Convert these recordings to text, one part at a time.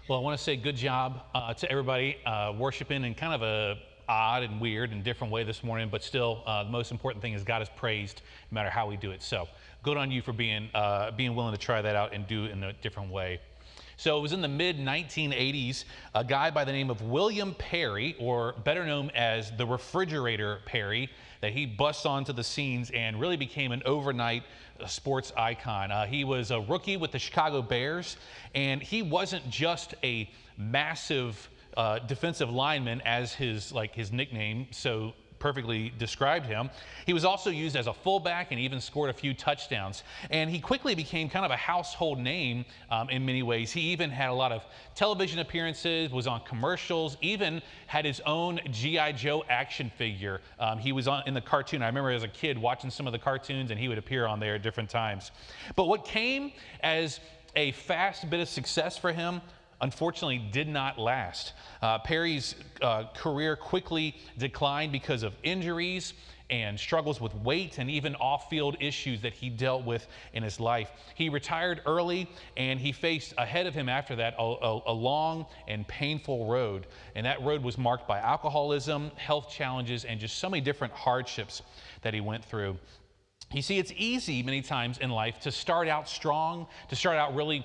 Well, I want to say good job to everybody worshiping in kind of a odd and weird and different way this morning, but still the most important thing is God is praised no matter how we do it. So good on you for being willing to try that out and do it in a different way. So it was in the mid-1980s, a guy by the name of William Perry, or better known as the Refrigerator Perry, that he busts onto the scenes and really became an overnight sports icon. He was a rookie with the Chicago Bears, and he wasn't just a massive defensive lineman, as his nickname so perfectly described him. He was also used as a fullback and even scored a few touchdowns. And he quickly became kind of a household name in many ways. He even had a lot of television appearances, was on commercials, even had his own G.I. Joe action figure. He was in the cartoon. I remember as a kid watching some of the cartoons, and he would appear on there at different times. But what came as a fast bit of success for him unfortunately did not last. Perry's career quickly declined because of injuries and struggles with weight and even off-field issues that he dealt with in his life. He retired early, and he faced ahead of him after that a long and painful road. And that road was marked by alcoholism, health challenges, and just so many different hardships that he went through. You see, it's easy many times in life to start out strong, to start out really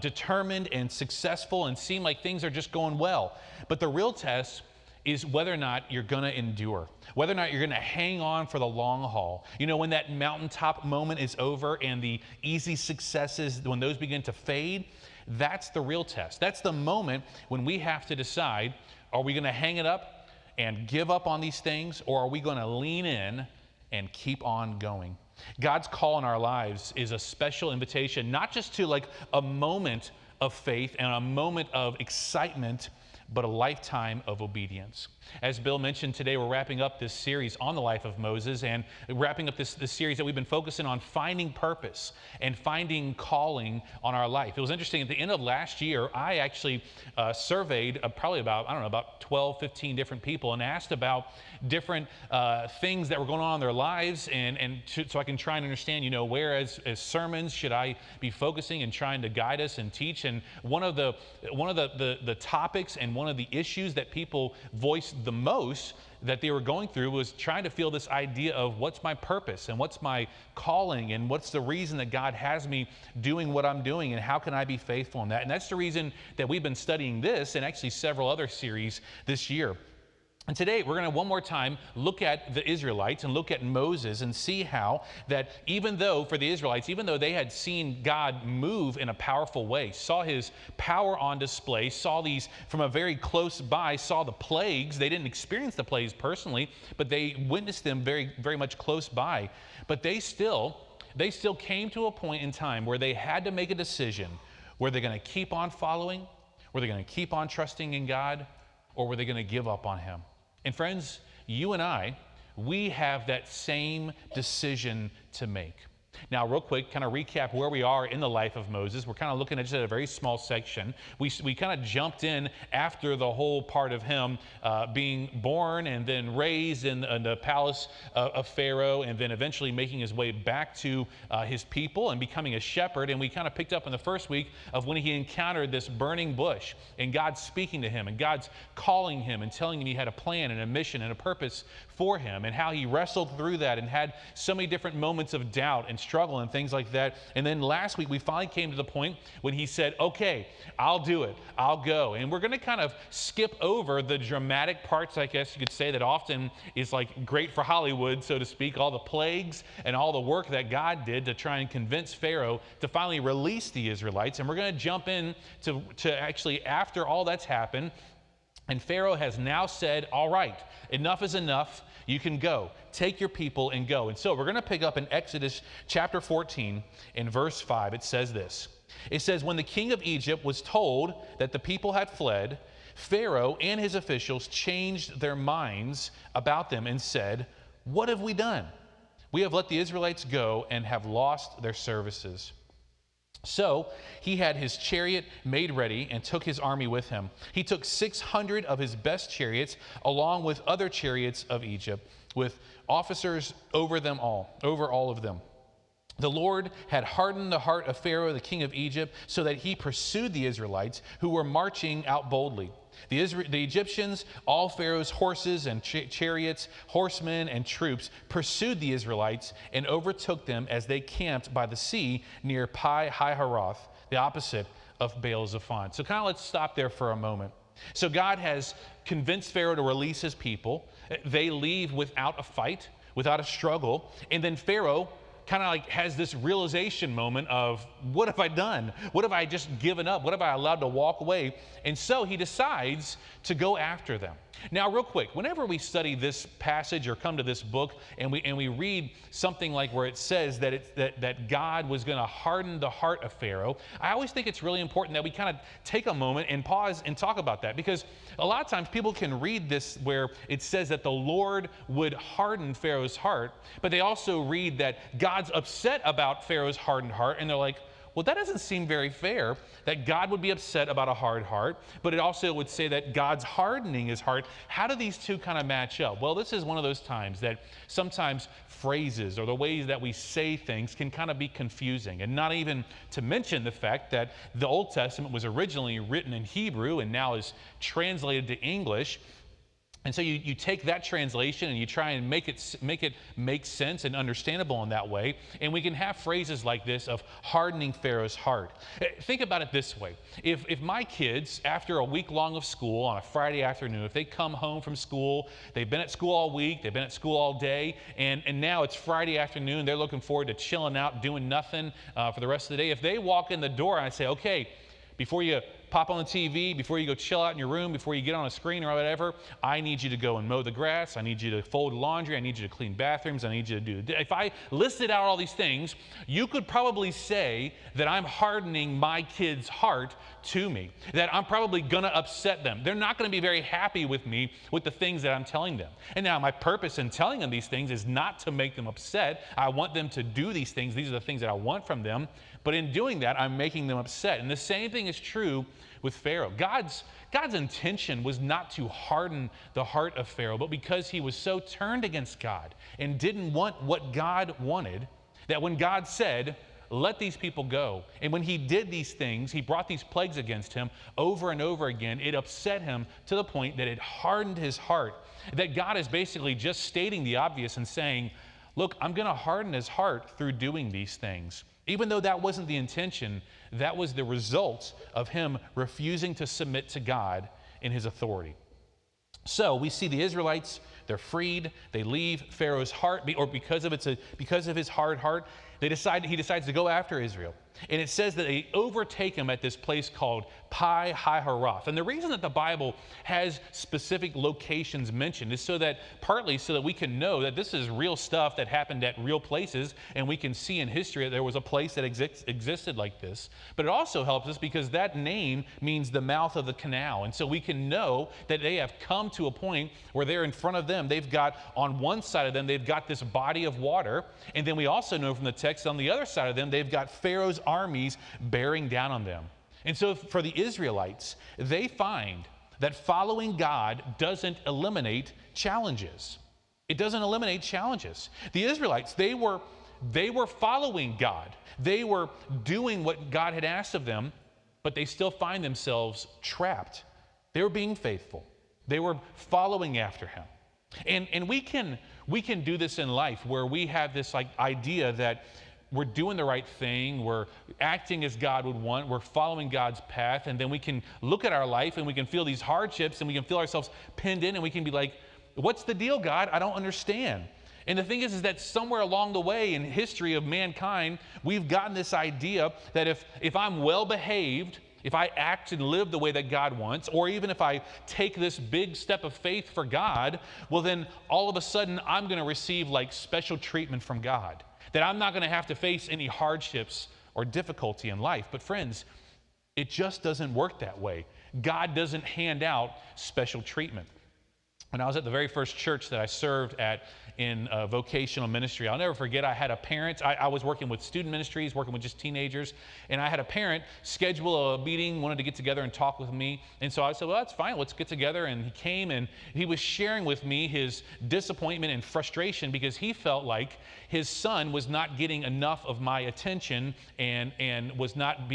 determined and successful and seem like things are just going well. But the real test is whether or not you're going to endure, whether or not you're going to hang on for the long haul. You know, when that mountaintop moment is over and the easy successes, when those begin to fade, that's the real test. That's the moment when we have to decide, are we going to hang it up and give up on these things, or are we going to lean in and keep on going? God's call in our lives is a special invitation, not just to like a moment of faith and a moment of excitement, but a lifetime of obedience. As Bill mentioned, today we're wrapping up this series on the life of Moses, and wrapping up this series that we've been focusing on finding purpose and finding calling on our life. It was interesting, at the end of last year, I actually surveyed probably about 12, 15 different people and asked about different things that were going on in their lives, so I can try and understand, you know, where as sermons should I be focusing and trying to guide us and teach. And one of the topics and one of the issues that people voiced the most that they were going through was trying to feel this idea of what's my purpose and what's my calling and what's the reason that God has me doing what I'm doing and how can I be faithful in that. And that's the reason that we've been studying this and actually several other series this year. And today we're going to one more time look at the Israelites and look at Moses and see how that even though for the Israelites, even though they had seen God move in a powerful way, saw his power on display, saw these from a very close by, saw the plagues. They didn't experience the plagues personally, but they witnessed them very, very much close by. But they still came to a point in time where they had to make a decision. Were they going to keep on following? Were they going to keep on trusting in God? Or were they going to give up on him? And friends, you and I, we have that same decision to make. Now, real quick, kind of recap where we are in the life of Moses. We're kind of looking at just a very small section. We kind of jumped in after the whole part of him being born and then raised in the palace of Pharaoh, and then eventually making his way back to his people and becoming a shepherd. And we kind of picked up in the first week of when he encountered this burning bush and God speaking to him and God's calling him and telling him he had a plan and a mission and a purpose for him, and how he wrestled through that and had so many different moments of doubt and struggle and things like that. And then last week we finally came to the point when he said, okay, I'll do it, I'll go. And we're going to kind of skip over the dramatic parts, I guess you could say, that often is like great for Hollywood, so to speak, all the plagues and all the work that God did to try and convince Pharaoh to finally release the Israelites. And we're going to jump in to actually after all that's happened, and Pharaoh has now said, all right, enough is enough. You can go. Take your people and go. And so we're going to pick up in Exodus chapter 14 in verse 5. It says this. It says, when the king of Egypt was told that the people had fled, Pharaoh and his officials changed their minds about them and said, what have we done? We have let the Israelites go and have lost their services. So he had his chariot made ready and took his army with him. He took 600 of his best chariots along with other chariots of Egypt, with officers over all of them. The Lord had hardened the heart of Pharaoh, the king of Egypt, so that he pursued the Israelites who were marching out boldly. The Egyptians, all Pharaoh's horses and chariots, horsemen and troops, pursued the Israelites and overtook them as they camped by the sea near Pi-hahiroth, the opposite of Baal-zephon. So kind of let's stop there for a moment. So God has convinced Pharaoh to release his people. They leave without a fight, without a struggle, and then Pharaoh kind of like has this realization moment of, what have I done? What have I just given up? What have I allowed to walk away? And so he decides to go after them. Now, real quick, whenever we study this passage or come to this book and we read something like where it says that God was going to harden the heart of Pharaoh, I always think it's really important that we kind of take a moment and pause and talk about that, because a lot of times people can read this where it says that the Lord would harden Pharaoh's heart, but they also read that God's upset about Pharaoh's hardened heart, and they're like, well, that doesn't seem very fair that God would be upset about a hard heart, but it also would say that God's hardening his heart. How do these two kind of match up? Well, this is one of those times that sometimes phrases or the ways that we say things can kind of be confusing, and not even to mention the fact that the Old Testament was originally written in Hebrew and now is translated to English. And so you take that translation and you try and make it make sense and understandable in that way. And we can have phrases like this of hardening Pharaoh's heart. Think about it this way. If my kids, after a week long of school on a Friday afternoon, if they come home from school, they've been at school all week, they've been at school all day, and now it's Friday afternoon, they're looking forward to chilling out, doing nothing for the rest of the day. If they walk in the door and I say, okay, before you pop on the TV, before you go chill out in your room, before you get on a screen or whatever, I need you to go and mow the grass. I need you to fold laundry. I need you to clean bathrooms. I need you to do. If I listed out all these things, you could probably say that I'm hardening my kid's heart to me, that I'm probably going to upset them. They're not going to be very happy with me with the things that I'm telling them. And now my purpose in telling them these things is not to make them upset. I want them to do these things. These are the things that I want from them. But in doing that, I'm making them upset. And the same thing is true with Pharaoh. God's intention was not to harden the heart of Pharaoh, but because he was so turned against God and didn't want what God wanted, that when God said, let these people go, and when he did these things, he brought these plagues against him over and over again, it upset him to the point that it hardened his heart. That God is basically just stating the obvious and saying, look, I'm going to harden his heart through doing these things. Even though that wasn't the intention, that was the result of him refusing to submit to God in his authority. So we see the Israelites, they're freed, they leave Pharaoh's heart, or because of his hard heart, he decides to go after Israel. And it says that they overtake him at this place called Pi-hahiroth. And the reason that the Bible has specific locations mentioned is partly so that we can know that this is real stuff that happened at real places, and we can see in history that there was a place that existed like this. But it also helps us because that name means the mouth of the canal. And so we can know that they have come to a point where they're in front of them. They've got, on one side of them, they've got this body of water. And then we also know from the text, on the other side of them, they've got Pharaoh's armies bearing down on them. And so for the Israelites, they find that following God doesn't eliminate challenges. It doesn't eliminate challenges. The Israelites, they were following God. They were doing what God had asked of them, but they still find themselves trapped. They were being faithful. They were following after him. And we can do this in life where we have this idea that we're doing the right thing, we're acting as God would want, we're following God's path, and then we can look at our life and we can feel these hardships and we can feel ourselves pinned in and we can be like, what's the deal, God? I don't understand. And the thing is that somewhere along the way in history of mankind, we've gotten this idea that if I'm well behaved, if I act and live the way that God wants, or even if I take this big step of faith for God, well then all of a sudden I'm going to receive special treatment from God. That I'm not going to have to face any hardships or difficulty in life. But friends, it just doesn't work that way. God doesn't hand out special treatment. when I was at the very first church that I served at in vocational ministry, I'll never forget, I had a parent, I was working with student ministries, working with just teenagers, and I had a parent schedule a meeting, wanted to get together and talk with me. And so I said, well, that's fine, let's get together. And he came and he was sharing with me his disappointment and frustration because he felt like his son was not getting enough of my attention and was not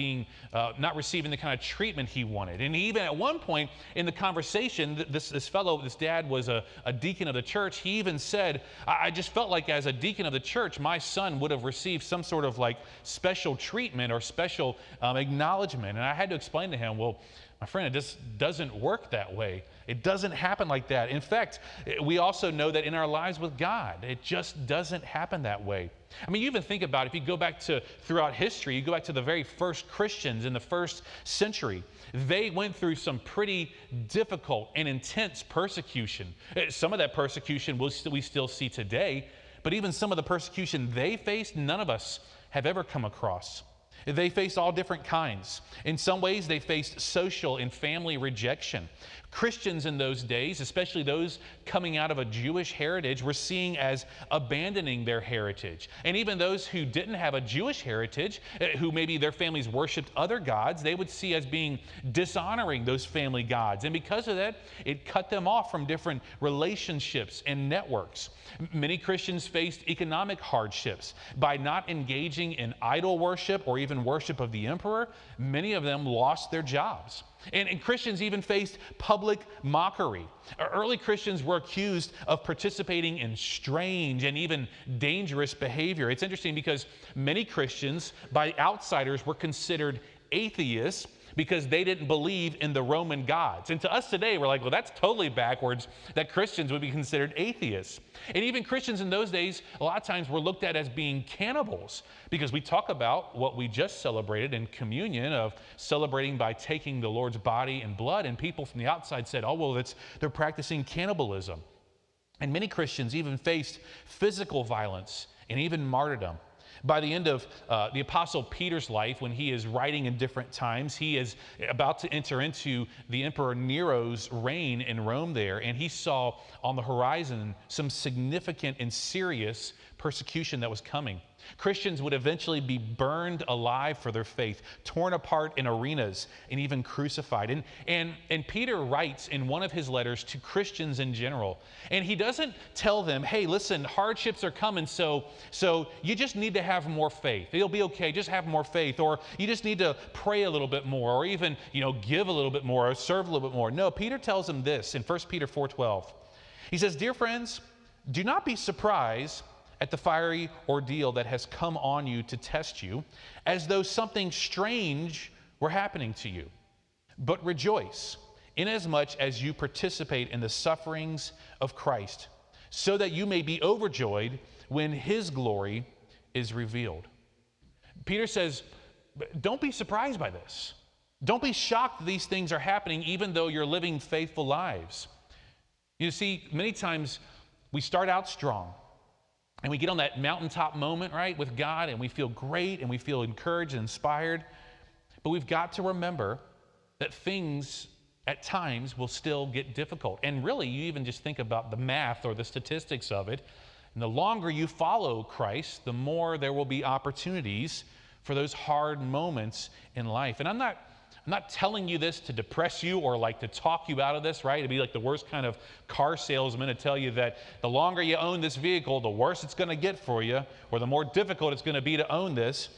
not receiving the kind of treatment he wanted. And even at one point in the conversation, this dad was a deacon of the church. He even said, I just felt like as a deacon of the church, my son would have received some sort of like special treatment or special acknowledgement. And I had to explain to him, well, my friend, it just doesn't work that way. It doesn't happen like that. In fact, we also know that in our lives with God, it just doesn't happen that way. I mean, you even think about it, if you go back to throughout history, you go back to the very first Christians in the first century, they went through some pretty difficult and intense persecution. Some of that persecution we still see today, but even some of the persecution they faced, none of us have ever come across. They faced all different kinds. In some ways, they faced social and family rejection. Christians in those days, especially those coming out of a Jewish heritage, were seen as abandoning their heritage. And even those who didn't have a Jewish heritage, who maybe their families worshiped other gods, they would see as being dishonoring those family gods. And because of that, it cut them off from different relationships and networks. Many Christians faced economic hardships. By not engaging in idol worship or even worship of the emperor, many of them lost their jobs. And Christians even faced public mockery. Early Christians were accused of participating in strange and even dangerous behavior. It's interesting because many Christians, by outsiders, were considered atheists because they didn't believe in the Roman gods. And to us today, we're like, well, that's totally backwards that Christians would be considered atheists. And even Christians in those days, a lot of times were looked at as being cannibals because we talk about what we just celebrated in communion of celebrating by taking the Lord's body and blood. And people from the outside said, oh, well, they're practicing cannibalism. And many Christians even faced physical violence and even martyrdom. By the end of the Apostle Peter's life, when he is writing in different times, he is about to enter into the Emperor Nero's reign in Rome there, and he saw on the horizon some significant and serious persecution that was coming. Christians would eventually be burned alive for their faith, torn apart in arenas, and even crucified. And Peter writes in one of his letters to Christians in general, and he doesn't tell them, hey, listen, hardships are coming, so you just need to have more faith. It'll be okay, just have more faith, or you just need to pray a little bit more, or even, give a little bit more, or serve a little bit more. No, Peter tells them this in 1 Peter 4:12. He says, dear friends, do not be surprised at the fiery ordeal that has come on you to test you, as though something strange were happening to you. But rejoice, inasmuch as you participate in the sufferings of Christ, so that you may be overjoyed when his glory is revealed. Peter says, don't be surprised by this. Don't be shocked that these things are happening, even though you're living faithful lives. You see, many times we start out strong, and we get on that mountaintop moment, right, with God, and we feel great, and we feel encouraged and inspired. But we've got to remember that things at times will still get difficult. And really, you even just think about the math or the statistics of it. And the longer you follow Christ, the more there will be opportunities for those hard moments in life. And I'm not telling you this to depress you or like to talk you out of this, right? It'd be like the worst kind of car salesman to tell you that the longer you own this vehicle, the worse it's going to get for you, or the more difficult it's going to be to own this.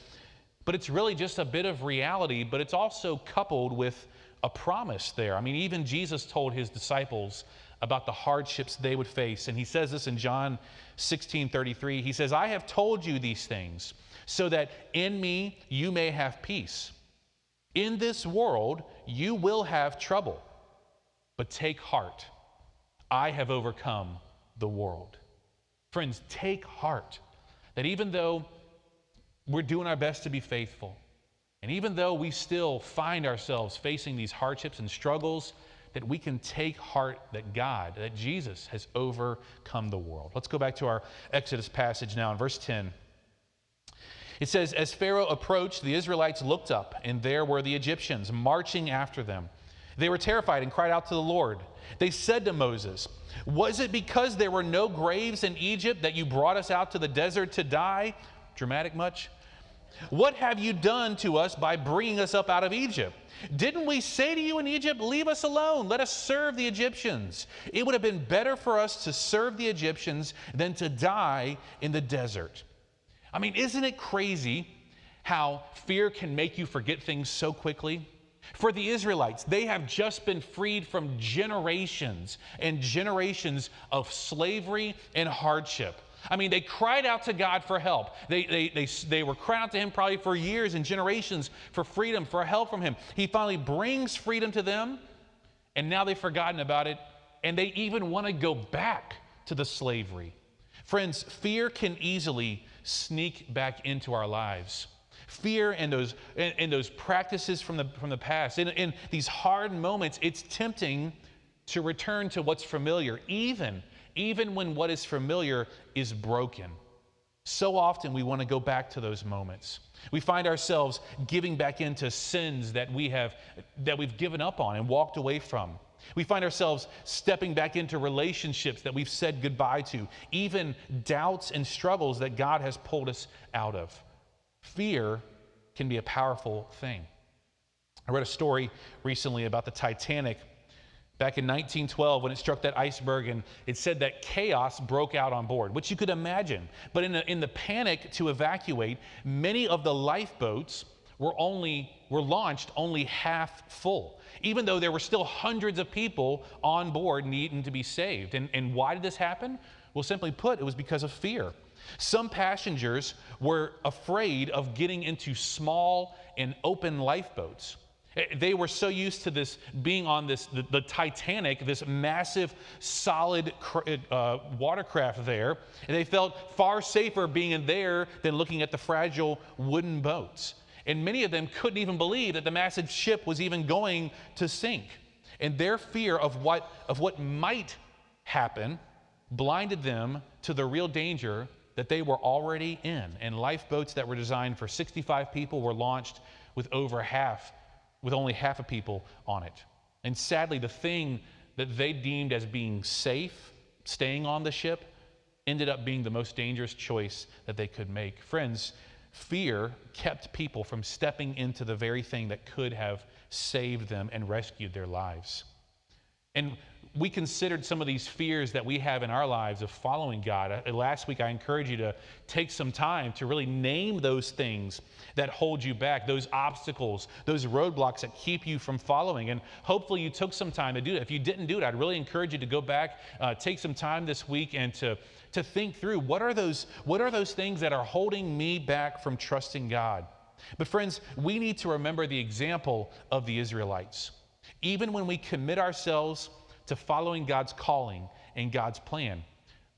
But it's really just a bit of reality, but it's also coupled with a promise there. I mean, even Jesus told his disciples about the hardships they would face. And he says this in John 16:33. He says, I have told you these things so that in me you may have peace. In this world, you will have trouble, but take heart. I have overcome the world. Friends, take heart that even though we're doing our best to be faithful, and even though we still find ourselves facing these hardships and struggles, that we can take heart that God, that Jesus has overcome the world. Let's go back to our Exodus passage now in verse 10. It says, as Pharaoh approached, the Israelites looked up, and there were the Egyptians marching after them. They were terrified and cried out to the Lord. They said to Moses, "Was it because there were no graves in Egypt that you brought us out to the desert to die?" Dramatic much? "What have you done to us by bringing us up out of Egypt? Didn't we say to you in Egypt, 'Leave us alone, let us serve the Egyptians'? It would have been better for us to serve the Egyptians than to die in the desert." I mean, isn't it crazy how fear can make you forget things so quickly? For the Israelites, they have just been freed from generations and generations of slavery and hardship. I mean, they cried out to God for help. They were crying out to him probably for years and generations for freedom, for help from him. He finally brings freedom to them, and now they've forgotten about it, and they even want to go back to the slavery. Friends, fear can easily sneak back into our lives. Fear and those practices from the past. In these hard moments, it's tempting to return to what's familiar, even when what is familiar is broken. So often we want to go back to those moments. We find ourselves giving back into sins that we've given up on and walked away from. We find ourselves stepping back into relationships that we've said goodbye to, even doubts and struggles that God has pulled us out of. Fear can be a powerful thing. I read a story recently about the Titanic back in 1912 when it struck that iceberg, and it said that chaos broke out on board, which you could imagine. But in the panic to evacuate, many of the lifeboats were launched only half full, even though there were still hundreds of people on board needing to be saved. And why did this happen? Well, simply put, it was because of fear. Some passengers were afraid of getting into small and open lifeboats. They were so used to this being on the Titanic, this massive, solid watercraft there, and they felt far safer being in there than looking at the fragile wooden boats. And many of them couldn't even believe that the massive ship was even going to sink. And their fear of what might happen blinded them to the real danger that they were already in. And lifeboats that were designed for 65 people were launched with only half of people on it. And sadly, the thing that they deemed as being safe, staying on the ship, ended up being the most dangerous choice that they could make. Friends, fear kept people from stepping into the very thing that could have saved them and rescued their lives. And we considered some of these fears that we have in our lives of following God. Last week, I encourage you to take some time to really name those things that hold you back, those obstacles, those roadblocks that keep you from following. And hopefully you took some time to do that. If you didn't do it, I'd really encourage you to go back, take some time this week and to think through what are those things that are holding me back from trusting God. But friends, we need to remember the example of the Israelites. Even when we commit ourselves to following God's calling and God's plan,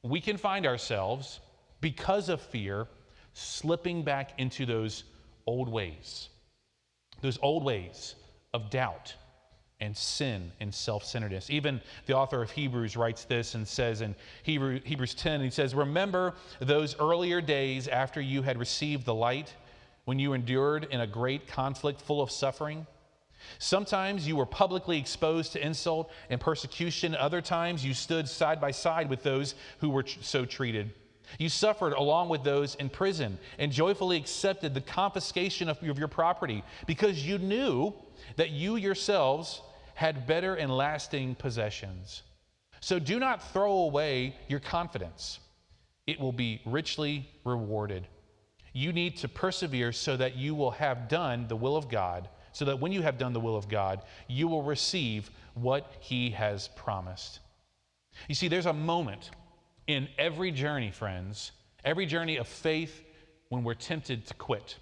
we can find ourselves, because of fear, slipping back into those old ways of doubt and sin and self-centeredness. Even the author of Hebrews writes this and says in Hebrews 10, he says, "Remember those earlier days after you had received the light, when you endured in a great conflict full of suffering. Sometimes you were publicly exposed to insult and persecution. Other times you stood side by side with those who were so treated. You suffered along with those in prison and joyfully accepted the confiscation of your property because you knew that you yourselves had better and lasting possessions. So do not throw away your confidence. It will be richly rewarded. You need to persevere so that you will have done the will of God, so that when you have done the will of God, you will receive what He has promised." You see, there's a moment in every journey, friends, every journey of faith, when we're tempted to quit,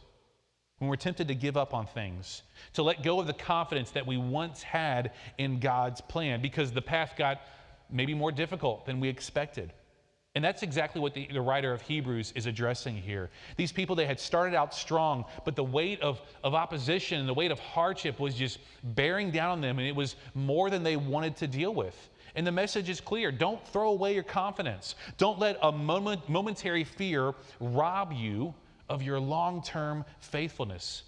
when we're tempted to give up on things, to let go of the confidence that we once had in God's plan because the path got maybe more difficult than we expected. And that's exactly what the writer of Hebrews is addressing here. These people, they had started out strong, but the weight of opposition and the weight of hardship was just bearing down on them, and it was more than they wanted to deal with. And the message is clear. Don't throw away your confidence. Don't let a momentary fear rob you of your long-term faithfulness.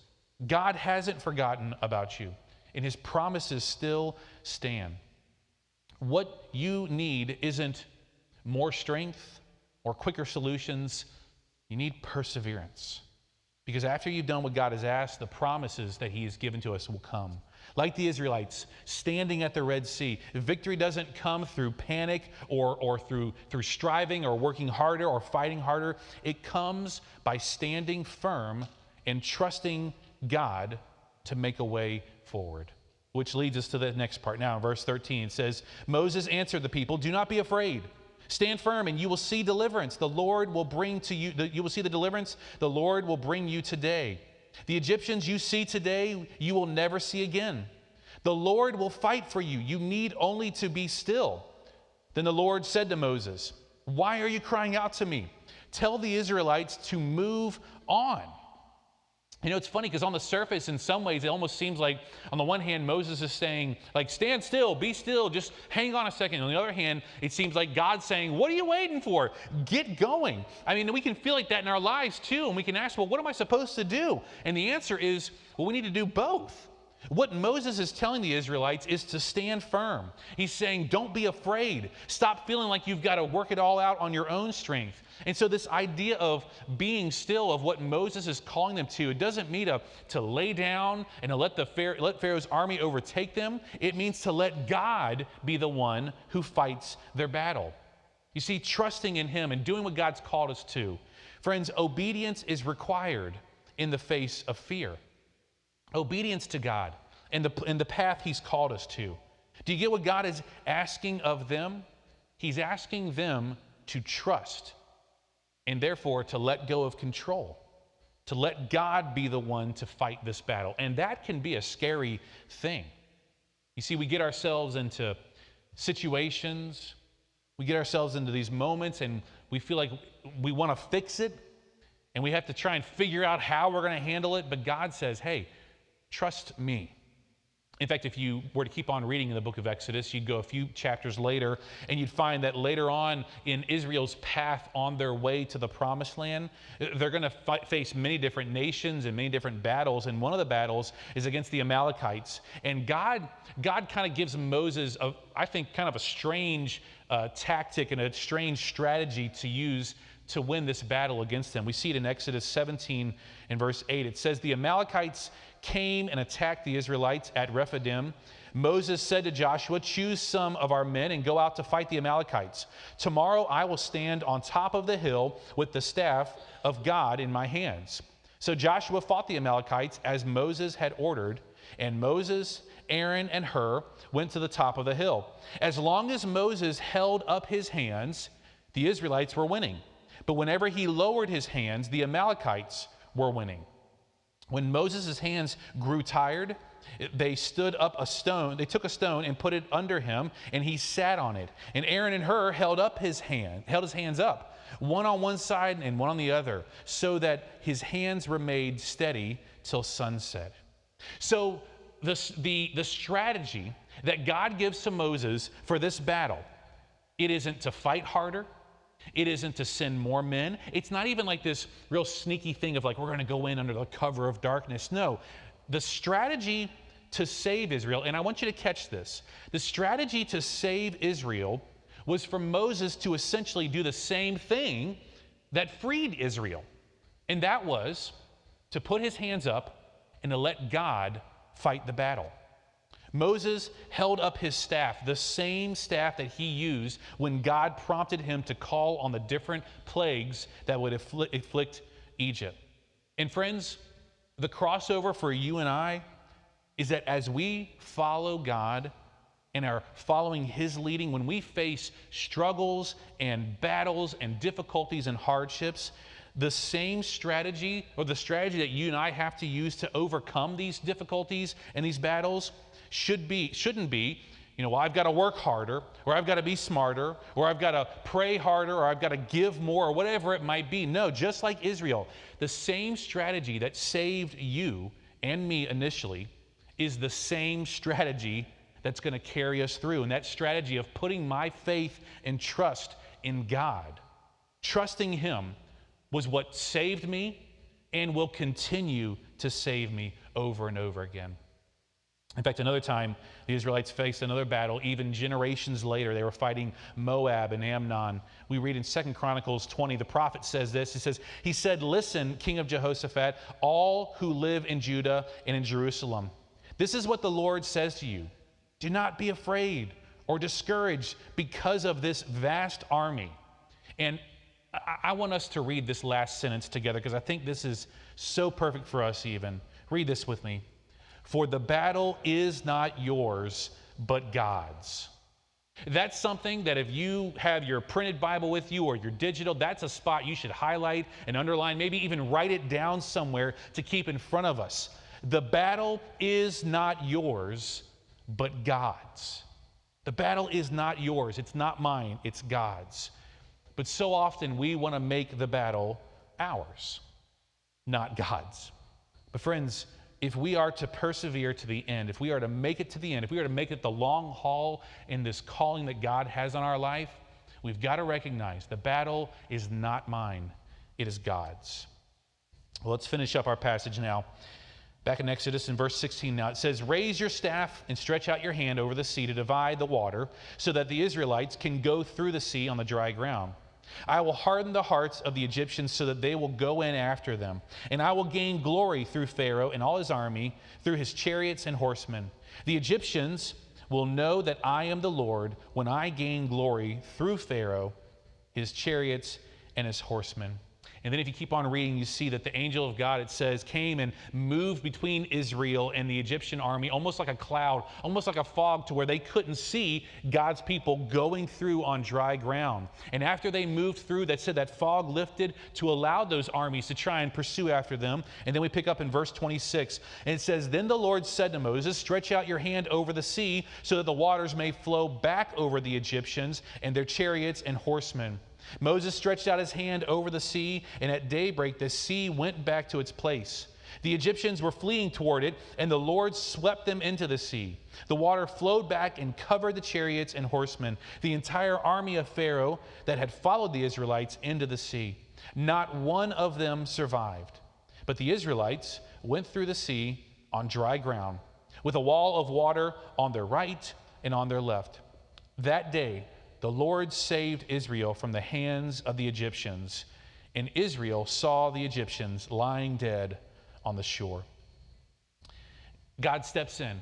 God hasn't forgotten about you. and his promises still stand. What you need isn't more strength or quicker solutions. You need perseverance. Because after you've done what God has asked, the promises that he has given to us will come. Like the Israelites standing at the Red Sea, victory doesn't come through panic or through striving or working harder or fighting harder. It comes by standing firm and trusting God to make a way forward. Which leads us to the next part. Now in verse 13 it says, Moses answered the people, "Do not be afraid. Stand firm and you will see deliverance. The Lord will bring to you, you will see the deliverance the Lord will bring you today. The Egyptians you see today, you will never see again. The Lord will fight for you. You need only to be still." Then the Lord said to Moses, "Why are you crying out to me? Tell the Israelites to move on." You know, it's funny because on the surface, in some ways, it almost seems like, on the one hand, Moses is saying, like, stand still, be still, just hang on a second. On the other hand, it seems like God's saying, what are you waiting for? Get going. I mean, we can feel like that in our lives too, and we can ask, well, what am I supposed to do? And the answer is, well, we need to do both. What Moses is telling the Israelites is to stand firm. He's saying, don't be afraid. Stop feeling like you've got to work it all out on your own strength. And so this idea of being still, of what Moses is calling them to, it doesn't mean to lay down and to let Pharaoh's army overtake them. It means to let God be the one who fights their battle. You see, trusting in him and doing what God's called us to. Friends, obedience is required in the face of fear. Obedience to God and the path he's called us to. Do you get what God is asking of them? He's asking them to trust and therefore to let go of control, to let God be the one to fight this battle. And that can be a scary thing. You see, we get ourselves into situations, we get ourselves into these moments, and we feel like we want to fix it, and we have to try and figure out how we're going to handle it. But God says, hey, trust me. In fact, if you were to keep on reading in the book of Exodus, you'd go a few chapters later, and you'd find that later on in Israel's path on their way to the promised land, they're going to face many different nations and many different battles. And one of the battles is against the Amalekites. And God kind of gives Moses, I think, kind of a strange tactic and a strange strategy to use to win this battle against them. We see it in Exodus 17 and verse 8. It says, the Amalekites came and attacked the Israelites at Rephidim. Moses said to Joshua, choose some of our men and go out to fight the Amalekites. Tomorrow I will stand on top of the hill with the staff of God in my hands. So Joshua fought the Amalekites as Moses had ordered, and Moses, Aaron, and Hur went to the top of the hill. As long as Moses held up his hands, the Israelites were winning. But whenever he lowered his hands, the Amalekites were winning. When Moses' hands grew tired, they took a stone and put it under him, and he sat on it. And Aaron and Hur held his hands up, one on one side and one on the other, so that his hands remained steady till sunset. So the strategy that God gives to Moses for this battle, it isn't to fight harder. It isn't to send more men. It's not even like this real sneaky thing of like, we're going to go in under the cover of darkness. No, the strategy to save Israel, and I want you to catch this, the strategy to save Israel was for Moses to essentially do the same thing that freed Israel. And that was to put his hands up and to let God fight the battle. Moses held up his staff, the same staff that he used when God prompted him to call on the different plagues that would afflict Egypt. And friends, the crossover for you and I is that as we follow God and are following his leading, when we face struggles and battles and difficulties and hardships, the same strategy, or the strategy that you and I have to use to overcome these difficulties and these battles, shouldn't be, well, I've got to work harder, or I've got to be smarter, or I've got to pray harder, or I've got to give more, or whatever it might be. No, just like Israel, the same strategy that saved you and me initially is the same strategy that's going to carry us through. And that strategy of putting my faith and trust in God, trusting him, was what saved me and will continue to save me over and over again. In fact, another time, the Israelites faced another battle. Even generations later, they were fighting Moab and Ammon. We read in 2 Chronicles 20, the prophet says this. He said, listen, King of Jehoshaphat, all who live in Judah and in Jerusalem. This is what the Lord says to you. Do not be afraid or discouraged because of this vast army. And I want us to read this last sentence together because I think this is so perfect for us even. Read this with me. For the battle is not yours, but God's. That's something that if you have your printed Bible with you or your digital, that's a spot you should highlight and underline, maybe even write it down somewhere to keep in front of us. The battle is not yours, but God's. The battle is not yours. It's not mine. It's God's. But so often we want to make the battle ours, not God's. But friends, if we are to persevere to the end, if we are to make it to the end, if we are to make it the long haul in this calling that God has on our life, we've got to recognize the battle is not mine, it is God's. Well, let's finish up our passage now. Back in Exodus in verse 16 now, it says, raise your staff and stretch out your hand over the sea to divide the water so that the Israelites can go through the sea on the dry ground. I will harden the hearts of the Egyptians so that they will go in after them. And I will gain glory through Pharaoh and all his army, through his chariots and horsemen. The Egyptians will know that I am the Lord when I gain glory through Pharaoh, his chariots, and his horsemen. And then if you keep on reading, you see that the angel of God, it says, came and moved between Israel and the Egyptian army, almost like a cloud, almost like a fog, to where they couldn't see God's people going through on dry ground. And after they moved through, that said that fog lifted to allow those armies to try and pursue after them. And then we pick up in verse 26, and it says, then the Lord said to Moses, stretch out your hand over the sea so that the waters may flow back over the Egyptians and their chariots and horsemen. Moses stretched out his hand over the sea, and at daybreak the sea went back to its place. The Egyptians were fleeing toward it, and the Lord swept them into the sea. The water flowed back and covered the chariots and horsemen, the entire army of Pharaoh that had followed the Israelites into the sea. Not one of them survived. But the Israelites went through the sea on dry ground, with a wall of water on their right and on their left. That day, the Lord saved Israel from the hands of the Egyptians, and Israel saw the Egyptians lying dead on the shore. God steps in,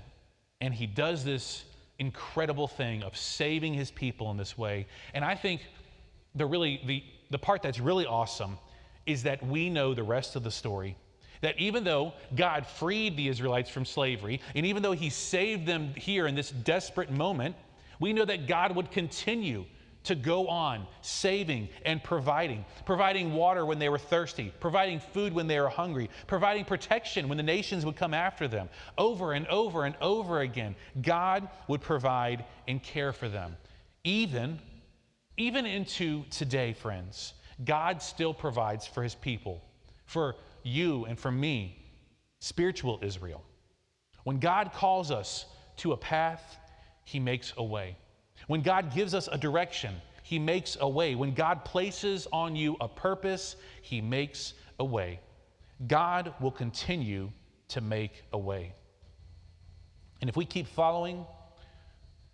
and he does this incredible thing of saving his people in this way. And I think the part that's really awesome is that we know the rest of the story. That even though God freed the Israelites from slavery, and even though he saved them here in this desperate moment, we know that God would continue to go on saving and providing water when they were thirsty, providing food when they were hungry, providing protection when the nations would come after them. Over and over and over again, God would provide and care for them. Even into today, friends, God still provides for his people, for you and for me, spiritual Israel. When God calls us to a path, he makes a way. When God gives us a direction, he makes a way. When God places on you a purpose, he makes a way. God will continue to make a way. And if we keep following,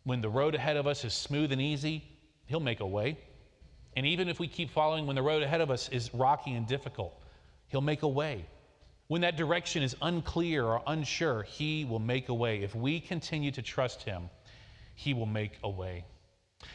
when the road ahead of us is smooth and easy, he'll make a way. And even if we keep following when the road ahead of us is rocky and difficult, he'll make a way. When that direction is unclear or unsure, he will make a way. If we continue to trust him, he will make a way.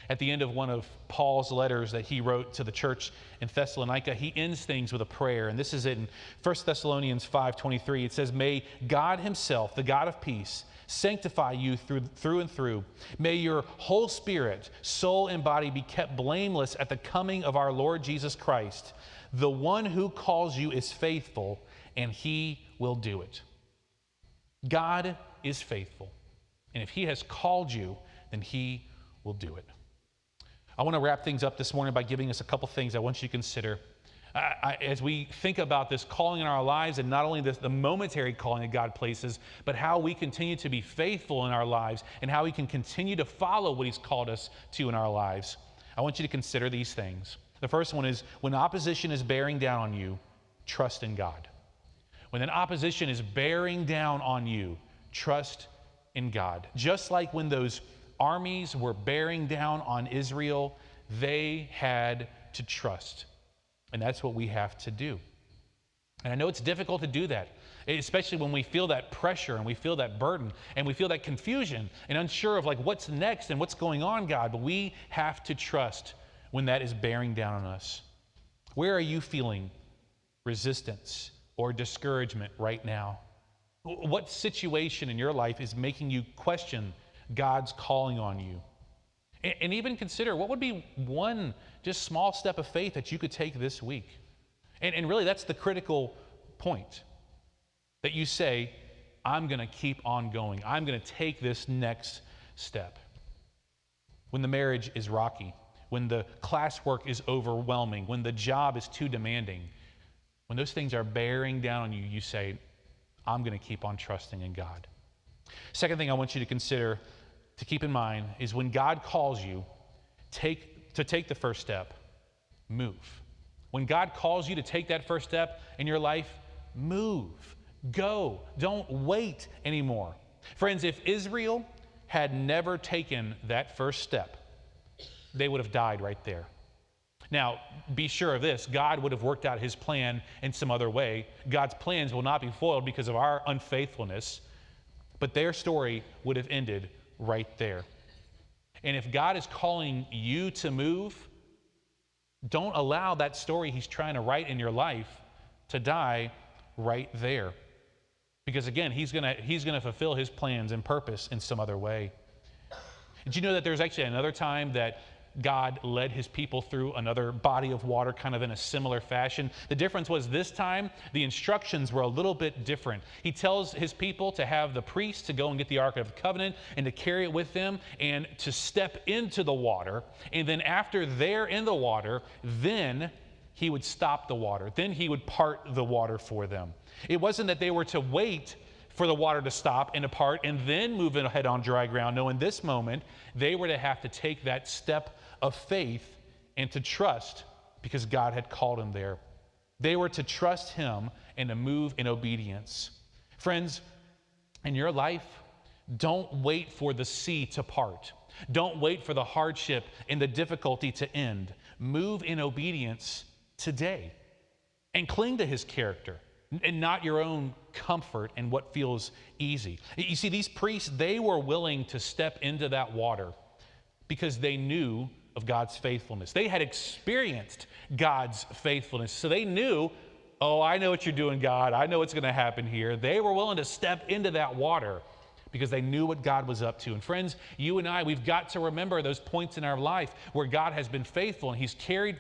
At the end of one of Paul's letters that he wrote to the church in Thessalonica, he ends things with a prayer. And this is in 1 Thessalonians 5:23. It says, may God himself, the God of peace, sanctify you through and through. May your whole spirit, soul, and body be kept blameless at the coming of our Lord Jesus Christ. The one who calls you is faithful, and he will do it. God is faithful. And if he has called you, then he will do it. I want to wrap things up this morning by giving us a couple things I want you to consider. As we think about this calling in our lives, and not only the momentary calling that God places, but how we continue to be faithful in our lives and how we can continue to follow what he's called us to in our lives. I want you to consider these things. The first one is, when opposition is bearing down on you, trust in God. When an opposition is bearing down on you, trust in God. Just like when those armies were bearing down on Israel, they had to trust. And that's what we have to do. And I know it's difficult to do that, especially when we feel that pressure and we feel that burden and we feel that confusion and unsure of like what's next and what's going on, God. But we have to trust when that is bearing down on us. Where are you feeling resistance or discouragement right now? What situation in your life is making you question God's calling on you? And even consider what would be one just small step of faith that you could take this week. And really, that's the critical point. That you say, I'm going to keep on going. I'm going to take this next step. When the marriage is rocky, when the classwork is overwhelming, when the job is too demanding, when those things are bearing down on you, you say, I'm going to keep on trusting in God. Second thing I want you to consider, to keep in mind, is when God calls you to take the first step, move. When God calls you to take that first step in your life, move. Go. Don't wait anymore. Friends, if Israel had never taken that first step, they would have died right there. Now, be sure of this, God would have worked out his plan in some other way. God's plans will not be foiled because of our unfaithfulness, but their story would have ended right there. And if God is calling you to move, don't allow that story he's trying to write in your life to die right there. Because again, he's gonna fulfill his plans and purpose in some other way. Did you know that there's actually another time that God led his people through another body of water kind of in a similar fashion? The difference was this time, the instructions were a little bit different. He tells his people to have the priests to go and get the Ark of the Covenant and to carry it with them and to step into the water. And then after they're in the water, then he would stop the water. Then he would part the water for them. It wasn't that they were to wait for the water to stop and depart and then move ahead on dry ground. No, in this moment, they were to have to take that step of faith and to trust because God had called them there. They were to trust him and to move in obedience. Friends, in your life, don't wait for the sea to part. Don't wait for the hardship and the difficulty to end. Move in obedience today and cling to his character and not your own comfort and what feels easy. You see, these priests, they were willing to step into that water because they knew of God's faithfulness. They had experienced God's faithfulness. So they knew, oh, I know what you're doing, God. I know what's going to happen here. They were willing to step into that water because they knew what God was up to. And friends, you and I, we've got to remember those points in our life where God has been faithful and he's carried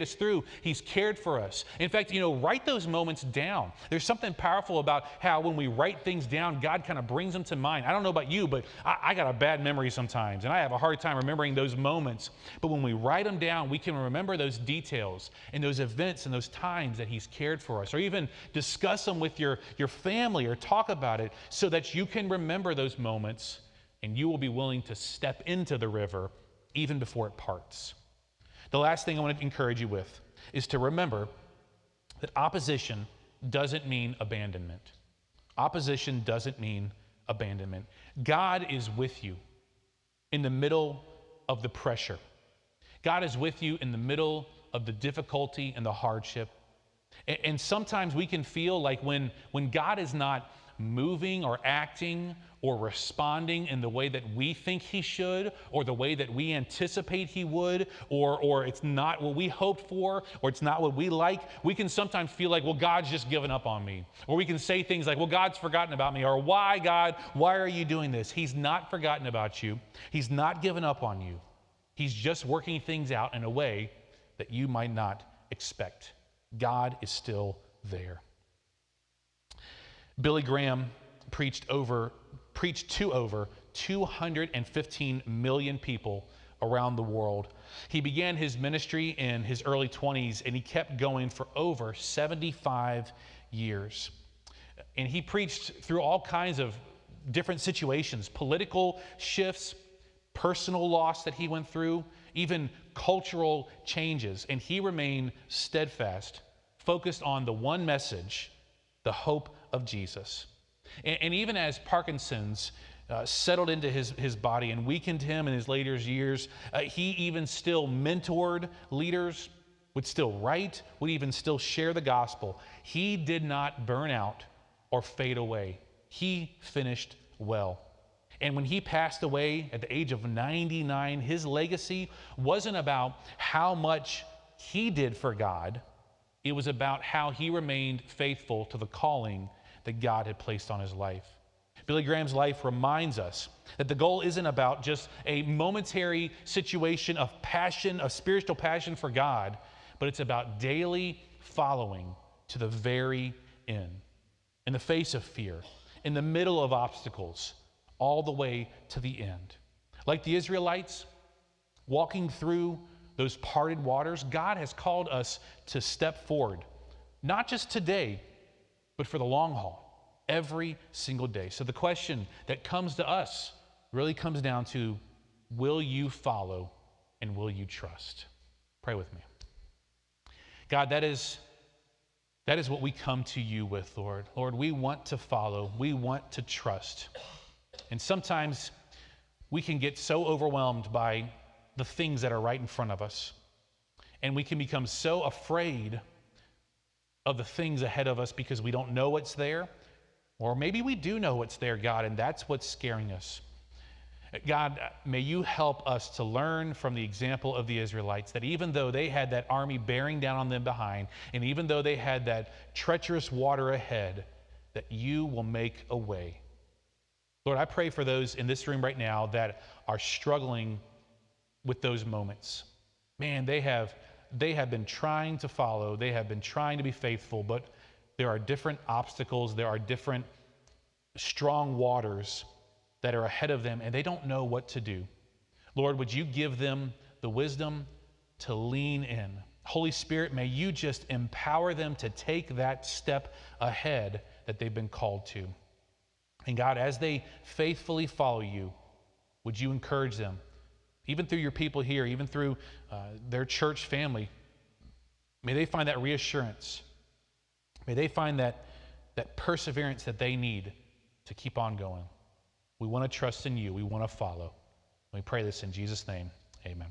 us through. He's cared for us. In fact, write those moments down. There's something powerful about how when we write things down, God kind of brings them to mind. I don't know about you, but I got a bad memory sometimes, and I have a hard time remembering those moments. But when we write them down, we can remember those details and those events and those times that he's cared for us, or even discuss them with your family or talk about it so that you can remember those moments and you will be willing to step into the river even before it parts. The last thing I want to encourage you with is to remember that opposition doesn't mean abandonment. Opposition doesn't mean abandonment. God is with you in the middle of the pressure. God is with you in the middle of the difficulty and the hardship. And sometimes we can feel like when God is not moving or acting or responding in the way that we think he should, or the way that we anticipate he would, or it's not what we hoped for, or it's not what we like, we can sometimes feel like, well, God's just given up on me. Or we can say things like, well, God's forgotten about me, or why, God, why are you doing this? He's not forgotten about you. He's not given up on you. He's just working things out in a way that you might not expect. God is still there. Billy Graham preached to over 215 million people around the world. He began his ministry in his early 20s, and he kept going for over 75 years. And he preached through all kinds of different situations, political shifts, personal loss that he went through, even cultural changes. And he remained steadfast, focused on the one message, the hope of Jesus. And even as Parkinson's settled into his body and weakened him in his later years. He even still mentored leaders, would still write, would even still share the gospel. He did not burn out or fade away. He finished well. And when he passed away at the age of 99, his legacy wasn't about how much he did for God. It was about how he remained faithful to the calling that God had placed on his life. Billy Graham's life reminds us that the goal isn't about just a momentary situation of passion, of spiritual passion for God, but it's about daily following to the very end. In the face of fear, in the middle of obstacles, all the way to the end. Like the Israelites, walking through those parted waters, God has called us to step forward, not just today, but for the long haul. Every single day. So the question that comes to us really comes down to, will you follow and will you trust? Pray with me. God, that is what we come to you with, Lord. Lord, we want to follow. We want to trust. And sometimes we can get so overwhelmed by the things that are right in front of us. And we can become so afraid of the things ahead of us because we don't know what's there. Or maybe we do know what's there, God, and that's what's scaring us. God, may you help us to learn from the example of the Israelites that even though they had that army bearing down on them behind, and even though they had that treacherous water ahead, that you will make a way. Lord, I pray for those in this room right now that are struggling with those moments. Man, they have been trying to follow, they have been trying to be faithful, but there are different obstacles, there are different strong waters that are ahead of them, and they don't know what to do. Lord, would you give them the wisdom to lean in? Holy Spirit, may you just empower them to take that step ahead that they've been called to. And God, as they faithfully follow you, would you encourage them, even through your people here, even through their church family? May they find that reassurance. May they find that perseverance that they need to keep on going. We want to trust in you. We want to follow. We pray this in Jesus' name. Amen.